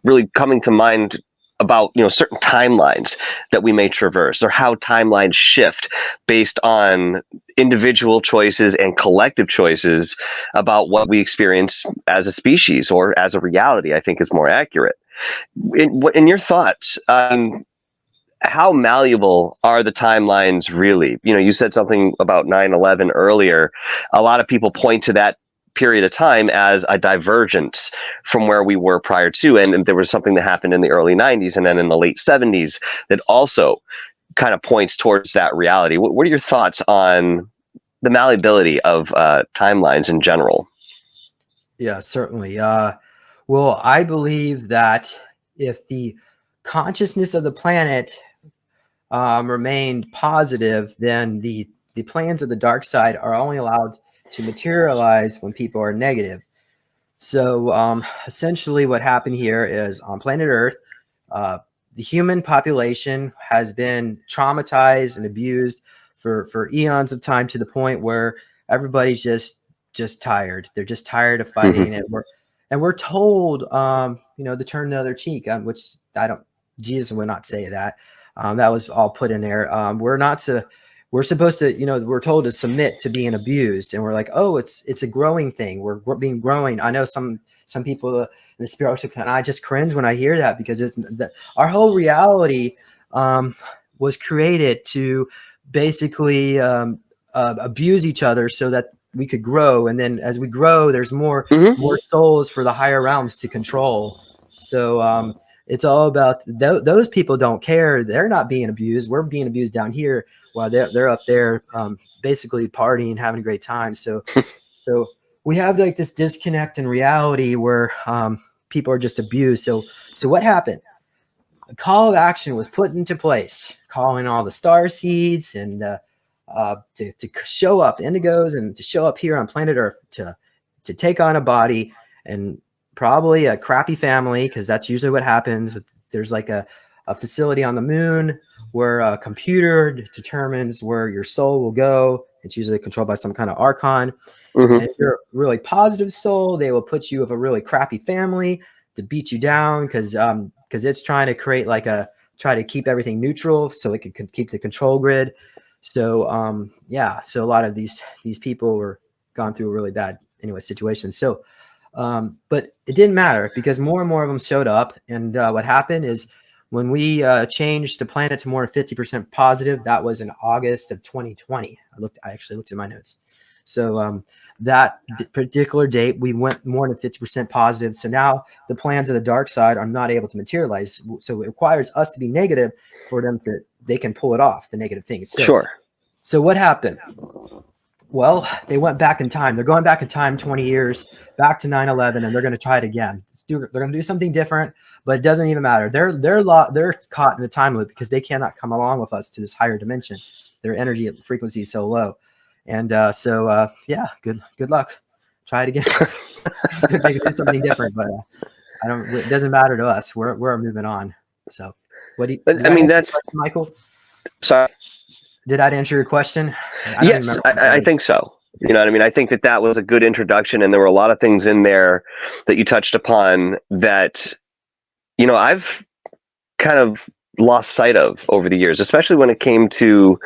really coming to mind about certain timelines that we may traverse, or how timelines shift based on individual choices and collective choices about what we experience as a species or as a reality, I think is more accurate. In your thoughts, how malleable are the timelines really? You said something about 9/11 earlier. A lot of people point to that period of time as a divergence from where we were prior to, and there was something that happened in the early 90s and then in the late 70s that also kind of points towards that reality. What are your thoughts on the malleability of timelines in general? Yeah, certainly. Well, I believe that if the consciousness of the planet remained positive, then the plans of the dark side are only allowed to materialize when people are negative. So essentially what happened here is on planet Earth, the human population has been traumatized and abused for eons of time, to the point where everybody's just tired. They're just tired of fighting, and we're told to turn the other cheek, which Jesus would not say that. That was all put in there. We're supposed to, we're told to submit to being abused, and we're like, oh, it's a growing thing. We're being growing. I know some people in the spiritual, and I just cringe when I hear that, because our whole reality was created to basically abuse each other so that we could grow, and then as we grow, there's more souls for the higher realms to control. So it's all about those people don't care. They're not being abused. We're being abused down here while they're up there basically partying, having a great time. So we have like this disconnect in reality where people are just abused. So what happened? A call of action was put into place, calling all the star seeds and to show up, indigos, and to show up here on planet Earth to take on a body, and probably a crappy family, because that's usually what happens. There's like a facility on the moon where a computer determines where your soul will go It's usually controlled by some kind of archon. Hmm. And if you're a really positive soul, they will put you with a really crappy family to beat you down because it's trying to create like try to keep everything neutral so it can keep the control grid. So so a lot of these people were gone through a really bad situation. So but it didn't matter because more and more of them showed up. And what happened is when we changed the planet to more than 50% positive, that was in August of 2020. I actually looked at my notes. So that particular date, we went more than 50% positive. So now the plans of the dark side are not able to materialize. So it requires us to be negative for them they can pull it off, the negative things. Sure. So what happened? Well, they went back in time. They're going back in time 20 years, back to 9/11, and they're going to try it again. They're going to do something different, but it doesn't even matter. They're caught in the time loop because they cannot come along with us to this higher dimension. Their energy frequency is so low, and good luck. Try it again. Maybe do something different, but I don't. It doesn't matter to us. We're moving on. So, what do you? I mean, that's Michael. sorry. Did that answer your question? Yes, I think so. You know what I mean? I think that was a good introduction, and there were a lot of things in there that you touched upon that, I've kind of lost sight of over the years, especially when it came to,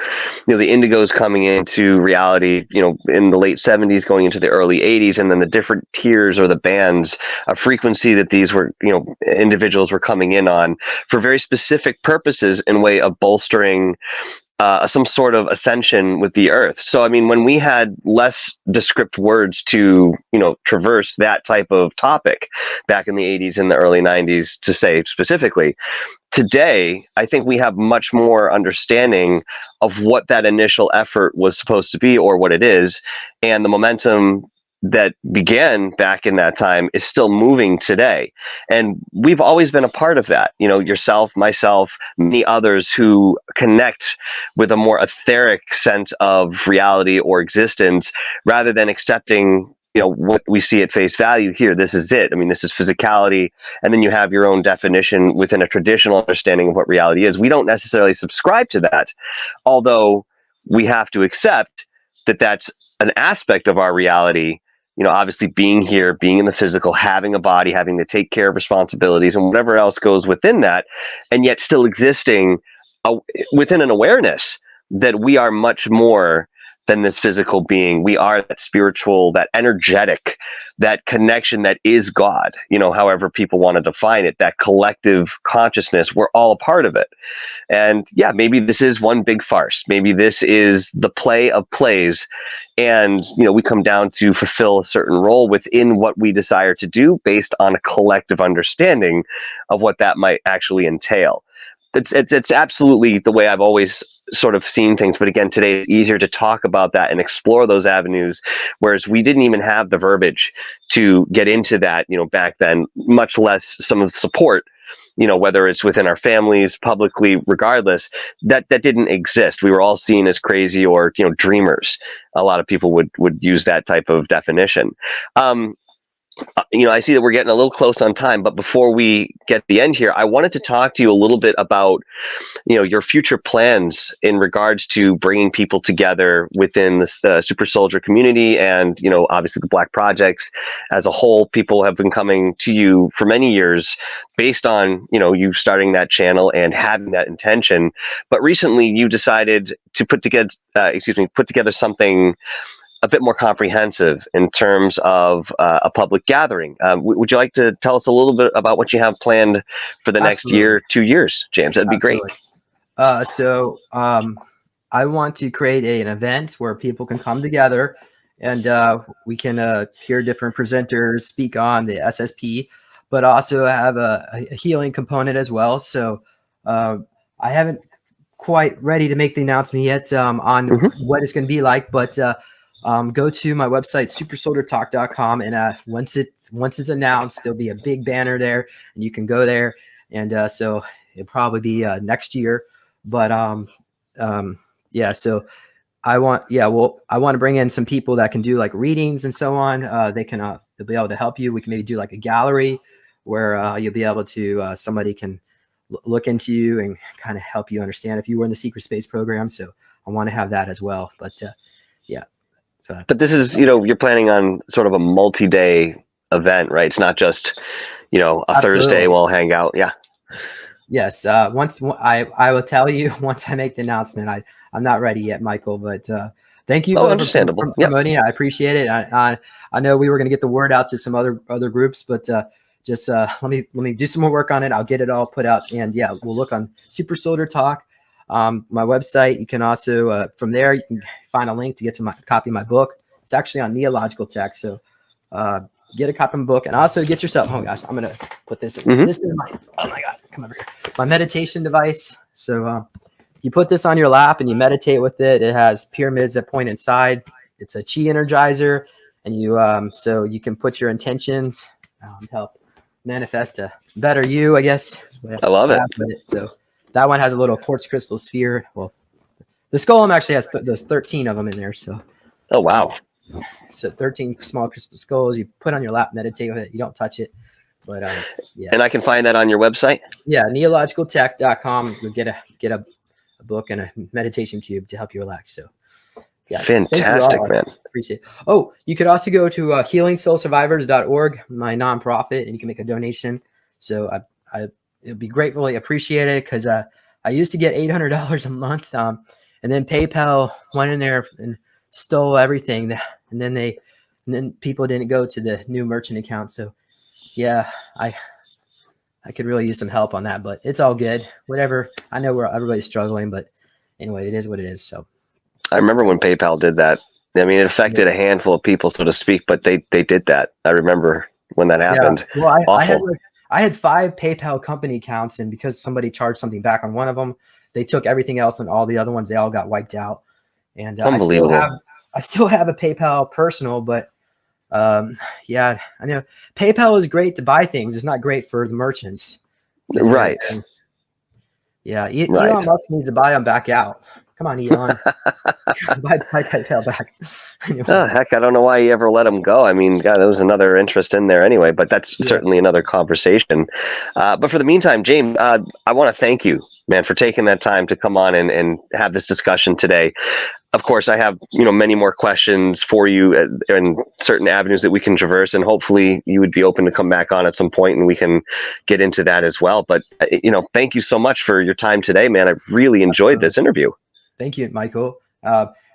the indigos coming into reality, in the late 70s, going into the early 80s, and then the different tiers or the bands of frequency that these were, individuals were coming in on for very specific purposes in way of bolstering some sort of ascension with the earth. So, I mean, when we had less descript words to, traverse that type of topic back in the 80s and the early 90s, to say specifically, today, I think we have much more understanding of what that initial effort was supposed to be or what it is, and the momentum that began back in that time is still moving today. And we've always been a part of that. Yourself, myself, many others who connect with a more etheric sense of reality or existence rather than accepting what we see at face value here. This is it. I mean, this is physicality. And then you have your own definition within a traditional understanding of what reality is. We don't necessarily subscribe to that, although we have to accept that that's an aspect of our reality. Obviously being here, being in the physical, having a body, having to take care of responsibilities and whatever else goes within that, and yet still existing within an awareness that we are much more than this physical being. We are that spiritual, that energetic, that connection that is God, however people want to define it, that collective consciousness. We're all a part of it. And yeah, maybe this is one big farce. Maybe this is the play of plays. And, we come down to fulfill a certain role within what we desire to do based on a collective understanding of what that might actually entail. It's absolutely the way I've always sort of seen things. But again, today it's easier to talk about that and explore those avenues, whereas we didn't even have the verbiage to get into that, back then, much less some of the support, whether it's within our families, publicly, regardless, that didn't exist. We were all seen as crazy or, dreamers. A lot of people would use that type of definition. I see that we're getting a little close on time, but before we get to the end here, I wanted to talk to you a little bit about, your future plans in regards to bringing people together within the super soldier community and, obviously the Black projects as a whole. People have been coming to you for many years based on, you starting that channel and having that intention. But recently you decided to put together something a bit more comprehensive in terms of a public gathering. Would you like to tell us a little bit about what you have planned for the next year, 2 years, James? That'd be great. I want to create an event where people can come together and we can hear different presenters speak on the SSP, but also have a healing component as well. So I haven't quite ready to make the announcement yet on what it's going to be like, but go to my website, supersolartalk.com, and once it's announced, there'll be a big banner there, and you can go there. And so it'll probably be next year. But so I want to bring in some people that can do like readings and so on. They'll be able to help you. We can maybe do like a gallery where you'll be able to somebody can look into you and kind of help you understand if you were in the secret space program. So I want to have that as well. But So, But this is, you're planning on sort of a multi-day event, right? It's not just, a Thursday we'll hang out. Yeah. Yes. I will tell you once I make the announcement. I'm not ready yet, Michael, but thank you for promoting it. I appreciate it. I know we were going to get the word out to some other groups, but just let me do some more work on it. I'll get it all put out, and yeah, we'll look on Super Soldier Talk, my website. You can also from there you can find a link to get to my copy of my book. It's actually on Neological Tech, so get a copy of my book, and also get yourself. Oh gosh, I'm gonna put this in. This is oh my god, come over here. My meditation device. So you put this on your lap and you meditate with it. It has pyramids that point inside. It's a chi energizer, and you so you can put your intentions to help manifest a better you, I guess. I love it. So that one has a little quartz crystal sphere. Well, the skull actually has there's 13 of them in there. So oh wow. So 13 small crystal skulls you put on your lap, meditate with it. You don't touch it. But yeah. And I can find that on your website? Yeah, neologicaltech.com. You'll get a book and a meditation cube to help you relax. So yeah. Fantastic, man. Appreciate it. Oh, you could also go to healingsoulsurvivors.org, my nonprofit, and you can make a donation. So I it'd be gratefully appreciated, because I used to get $800 a month. And then PayPal went in there and stole everything. And then people didn't go to the new merchant account. So yeah, I could really use some help on that, but it's all good. Whatever. I know everybody's struggling, but anyway, it is what it is. So I remember when PayPal did that. I mean, it affected a handful of people, so to speak, but they did that. I remember when that happened. Yeah. Well, I had 5 PayPal company accounts, and because somebody charged something back on one of them, they took everything else, and all the other ones, they all got wiped out. And unbelievable. I still have a PayPal personal, but yeah, I know PayPal is great to buy things. It's not great for the merchants. Right. Yeah. Elon Musk needs to buy them back out. Come on, Elon. buy PayPal back. Anyway. Oh, heck, I don't know why you ever let them go. I mean, God, there was another interest in there anyway, but that's certainly another conversation. But for the meantime, James, I want to thank you, man, for taking that time to come on and have this discussion today. Of course, I have, many more questions for you and certain avenues that we can traverse, and hopefully you would be open to come back on at some point and we can get into that as well. But, thank you so much for your time today, man. I really enjoyed this interview. Thank you, Michael.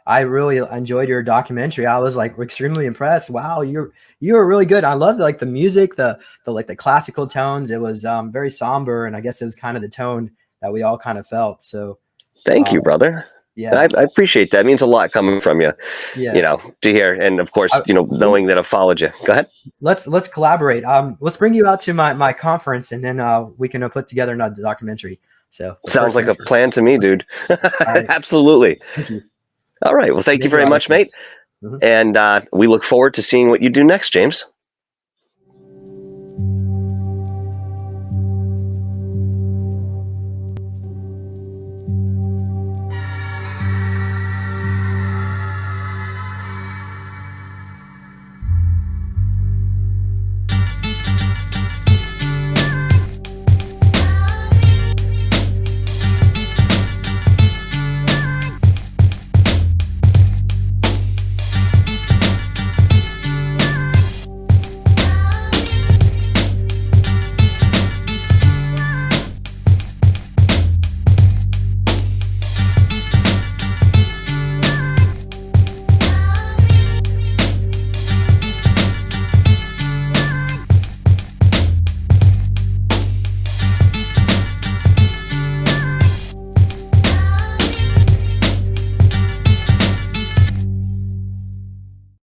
I really enjoyed your documentary. I was extremely impressed. Wow, you were really good. I loved the music, the classical tones. It was very somber, and I guess it was kind of the tone that we all kind of felt. So thank you, brother. Yeah, I appreciate that. It means a lot coming from you, to hear. And of course, knowing that I've followed you. Go ahead. Let's collaborate. Let's bring you out to my conference, and then we can put together another documentary. So sounds like a plan to me, dude. Right. Absolutely. Thank you. All right. Well, thank you very much, mate. And we look forward to seeing what you do next, James.